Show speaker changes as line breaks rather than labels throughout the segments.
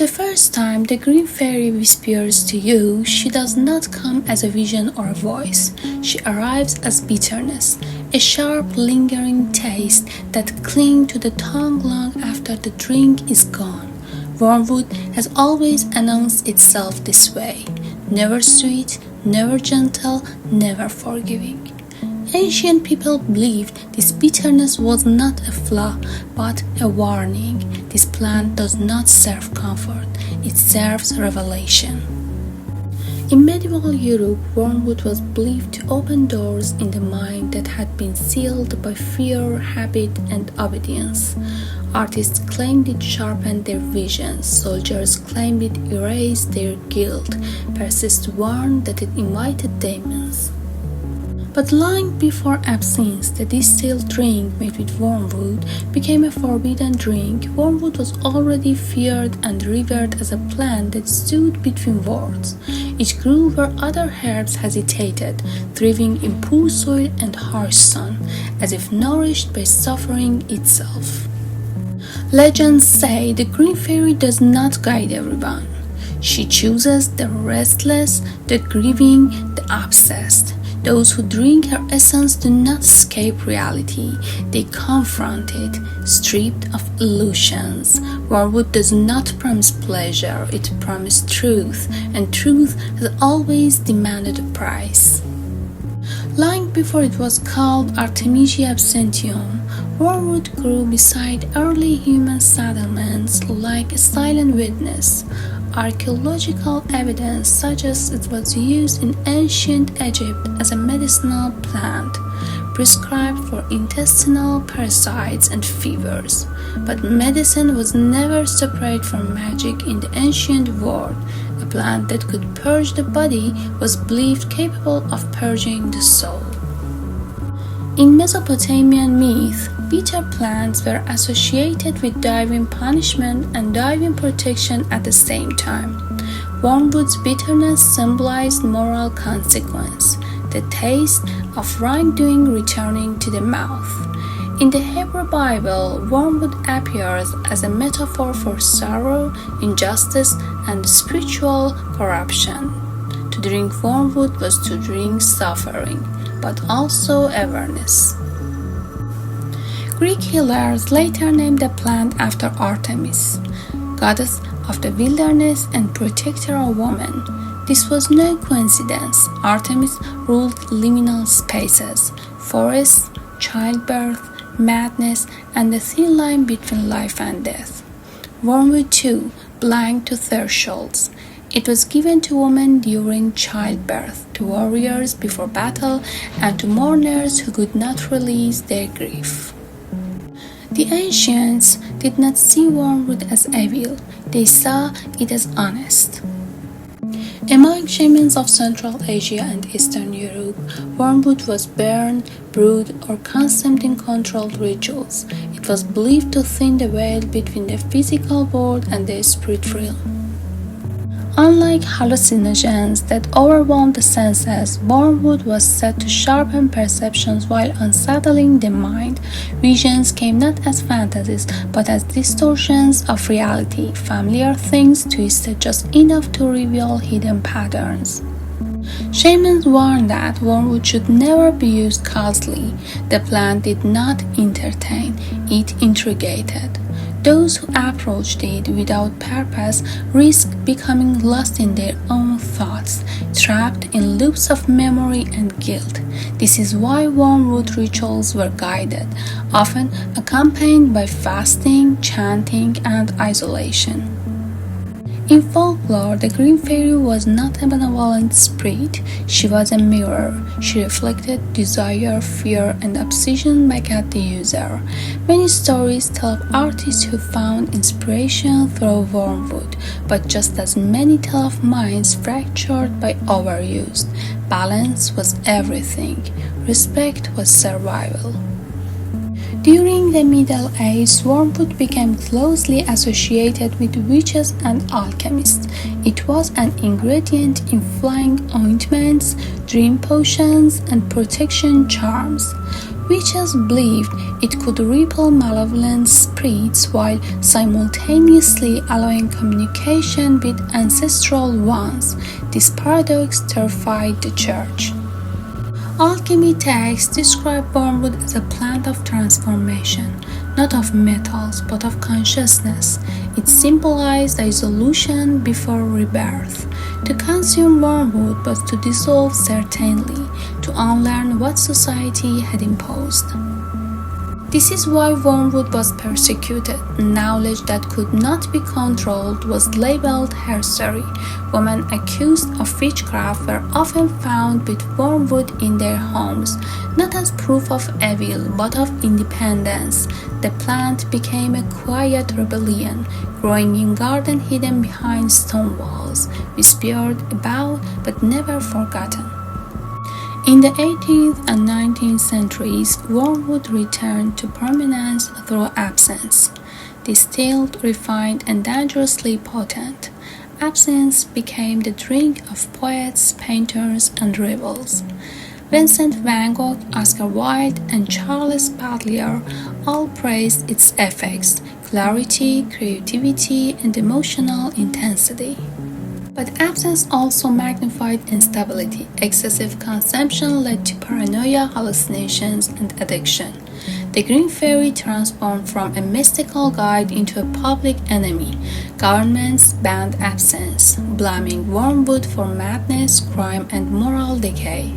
the first time the green fairy whispers to you, she does not come as a vision or a voice. She arrives as bitterness, a sharp, lingering taste that clings to the tongue long after the drink is gone. Wormwood has always announced itself this way: never sweet, never gentle, never forgiving. Ancient people believed this bitterness was not a flaw, but a warning. This plant does not serve comfort, it serves revelation. In medieval Europe, wormwood was believed to open doors in the mind that had been sealed by fear, habit, and obedience. Artists claimed it sharpened their visions, soldiers claimed it erased their guilt, persist warned that it invited demons. But long before absinthe, the distilled drink made with wormwood, became a forbidden drink, wormwood was already feared and revered as a plant that stood between worlds. It grew where other herbs hesitated, thriving in poor soil and harsh sun, as if nourished by suffering itself. Legends say the green fairy does not guide everyone. She chooses the restless, the grieving, the obsessed. Those who drink her essence do not escape reality, they confront it, stripped of illusions. Wormwood does not promise pleasure, it promises truth, and truth has always demanded a price. Long before it was called Artemisia absinthium, wormwood grew beside early human settlements like a silent witness. Archaeological evidence suggests it was used in ancient Egypt as a medicinal plant, prescribed for intestinal parasites and fevers. But medicine was never separate from magic in the ancient world. A plant that could purge the body was believed capable of purging the soul. In Mesopotamian myth, bitter plants were associated with divine punishment and divine protection at the same time. Wormwood's bitterness symbolized moral consequence, the taste of wrongdoing returning to the mouth. In the Hebrew Bible, wormwood appears as a metaphor for sorrow, injustice, and spiritual corruption. To drink wormwood was to drink suffering, but also awareness. Greek healers later named the plant after Artemis, goddess of the wilderness and protector of women. This was no coincidence. Artemis ruled liminal spaces, forests, childbirth, madness, and the thin line between life and death. Wormwood too belonged to thresholds. It was given to women during childbirth, to warriors before battle, and to mourners who could not release their grief. The ancients did not see wormwood as evil, they saw it as honest. Among shamans of Central Asia and Eastern Europe, wormwood was burned, brewed, or consumed in controlled rituals. It was believed to thin the veil between the physical world and the spirit realm. Unlike hallucinogens that overwhelm the senses, wormwood was said to sharpen perceptions while unsettling the mind. Visions came not as fantasies, but as distortions of reality, familiar things twisted just enough to reveal hidden patterns. Shamans warned that wormwood should never be used casually. The plant did not entertain, it intrigued. Those who approached it without purpose risked becoming lost in their own thoughts, trapped in loops of memory and guilt. This is why wormwood rituals were guided, often accompanied by fasting, chanting, and isolation. In folklore, the green fairy was not a benevolent spirit. She was a mirror. She reflected desire, fear, and obsession back at the user. Many stories tell of artists who found inspiration through wormwood, but just as many tell of minds fractured by overuse. Balance was everything. Respect was survival. During the Middle Ages, wormwood became closely associated with witches and alchemists. It was an ingredient in flying ointments, dream potions, and protection charms. Witches believed it could repel malevolent spirits while simultaneously allowing communication with ancestral ones. This paradox terrified the church. Alchemy texts describe wormwood as a plant of transformation, not of metals but of consciousness. It symbolized dissolution before rebirth. To consume wormwood was to dissolve certainly, to unlearn what society had imposed. This is why wormwood was persecuted. Knowledge that could not be controlled was labeled heresy. Women accused of witchcraft were often found with wormwood in their homes, not as proof of evil but of independence. The plant became a quiet rebellion, growing in gardens hidden behind stone walls, whispered about but never forgotten. In the 18th and 19th centuries, wormwood returned to prominence through absinthe. Distilled, refined, and dangerously potent, absinthe became the drink of poets, painters, and rebels. Vincent van Gogh, Oscar Wilde, and Charles Baudelaire all praised its effects, clarity, creativity, and emotional intensity. But absence also magnified instability. Excessive consumption led to paranoia, hallucinations, and addiction. The Green Fairy transformed from a mystical guide into a public enemy. Governments banned absence, blaming wormwood for madness, crime, and moral decay.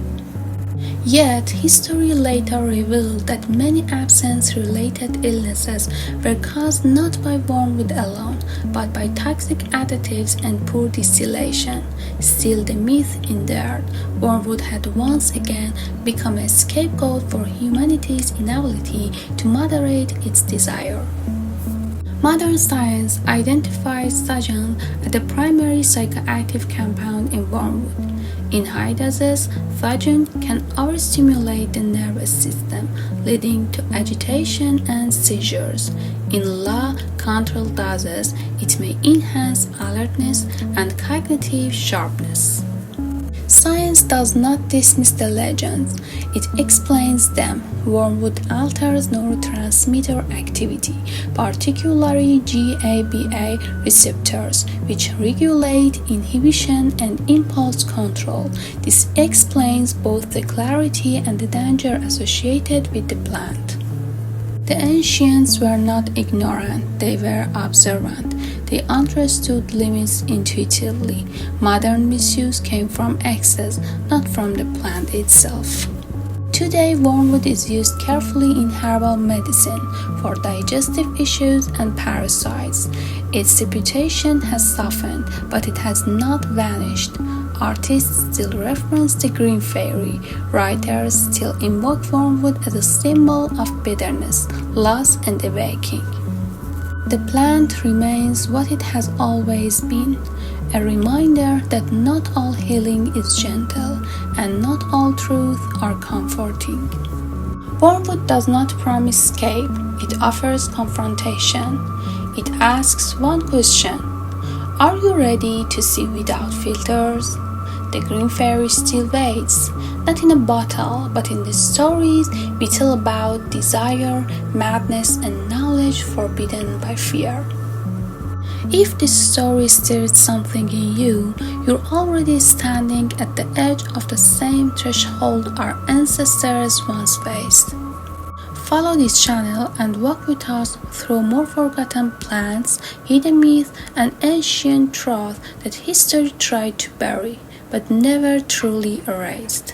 Yet, history later revealed that many absence-related illnesses were caused not by wormwood alone, but by toxic additives and poor distillation. Still, the myth endured. Wormwood had once again become a scapegoat for humanity's inability to moderate its desire. Modern science identifies ssajan as the primary psychoactive compound in wormwood. In high doses, ssajan can overstimulate the nervous system, leading to agitation and seizures. In low, controlled doses, it may enhance alertness and cognitive sharpness. Science does not dismiss the legends, it explains them. Wormwood alters neurotransmitter activity, particularly GABA receptors, which regulate inhibition and impulse control. This explains both the clarity and the danger associated with the plant. The ancients were not ignorant, they were observant. They understood limits intuitively. Modern misuse came from excess, not from the plant itself. Today, wormwood is used carefully in herbal medicine for digestive issues and parasites. Its reputation has softened, but it has not vanished. Artists still reference the Green Fairy. Writers still invoke wormwood as a symbol of bitterness, loss, and awakening. The plant remains what it has always been, a reminder that not all healing is gentle and not all truths are comforting. Wormwood does not promise escape, it offers confrontation. It asks one question: are you ready to see without filters? The Green Fairy still waits, not in a bottle, but in the stories we tell about desire, madness, and knowledge forbidden by fear. If this story stirred something in you, you're already standing at the edge of the same threshold our ancestors once faced. Follow this channel and walk with us through more forgotten plants, hidden myths, and ancient truths that history tried to bury, but never truly erased.